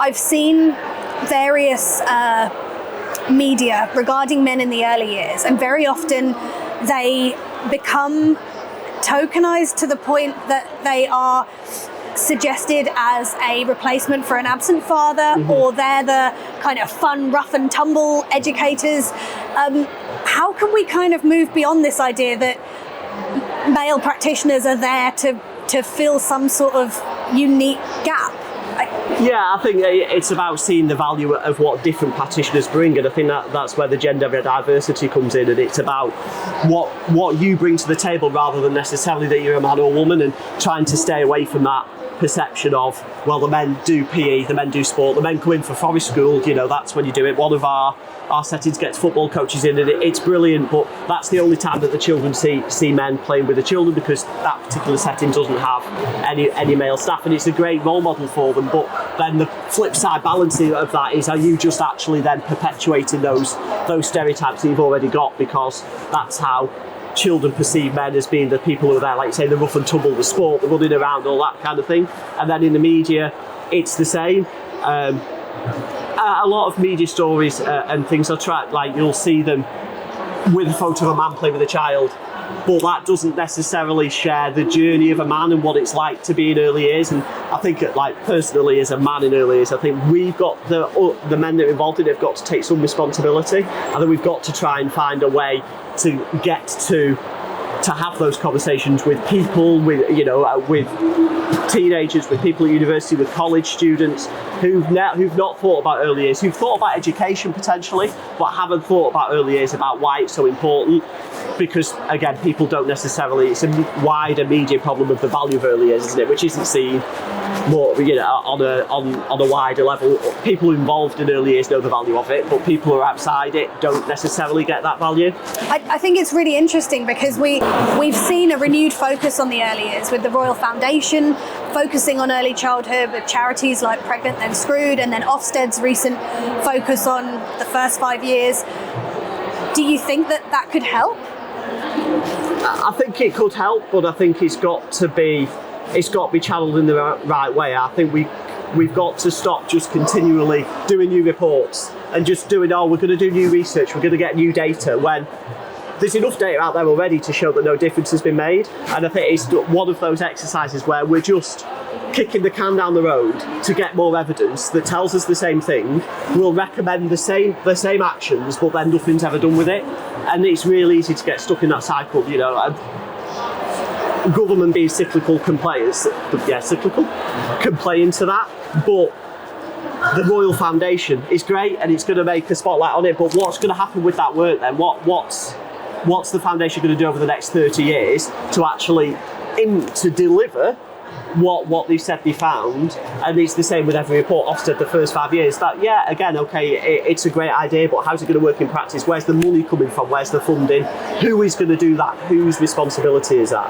I've seen various media regarding men in the early years, and very often they become tokenized to the point that they are suggested as a replacement for an absent father, or they're the kind of fun, rough and tumble educators. How can we kind of move beyond this idea that male practitioners are there to fill some sort of unique gap? Yeah, I think it's about seeing the value of what different practitioners bring, and I think that's where the gender diversity comes in, and it's about what you bring to the table rather than necessarily that you're a man or woman, and trying to stay away from that perception of, well, the men do PE, the men do sport, the men come in for forest school, that's when you do it. One of our settings gets football coaches in, and it's brilliant, but that's the only time that the children see men playing with the children, because that particular setting doesn't have any male staff, and it's a great role model for them. But then the flip side balancing of that is, are you just actually then perpetuating those stereotypes that you've already got, because that's how children perceive men as being the people who are there, like you say, the rough and tumble, the sport, the running around, all that kind of thing. And then in the media, it's the same. A lot of media stories and things are like you'll see them with a photo of a man playing with a child, but that doesn't necessarily share the journey of a man and what it's like to be in early years. And I think, like, personally, as a man in early years, I think we've got the men that are involved in it have got to take some responsibility, and then we've got to try and find a way to get to have those conversations with people, with teenagers, with people at university, with college students who've not thought about early years, who've thought about education potentially, but haven't thought about early years, about why it's so important. Because again, people don't necessarily, it's a wider media problem of the value of early years, isn't it? Which isn't seen more, on a wider level. People involved in early years know the value of it, but people who are outside it don't necessarily get that value. I think it's really interesting because we've seen a renewed focus on the early years with the Royal Foundation focusing on early childhood with charities like Pregnant Then Screwed, and then Ofsted's recent focus on the first 5 years. Do you think that could help? I think it could help, but I think it's got to be channeled in the right way. I think we've got to stop just continually doing new reports and just doing, we're going to do new research, we're going to get new data, when there's enough data out there already to show that no difference has been made. And I think it's one of those exercises where we're just kicking the can down the road to get more evidence that tells us the same thing. We'll recommend the same actions, but then nothing's ever done with it. And it's really easy to get stuck in that cycle, Government being cyclical complain to that, but the Royal Foundation is great and it's going to make a spotlight on it, but what's going to happen with that work then? What's the foundation going to do over the next 30 years to actually to deliver what they said they found? And it's the same with every report. Ofsted, the first 5 years, it's a great idea, but how's it going to work in practice? Where's the money coming from? Where's the funding? Who is going to do that? Whose responsibility is that?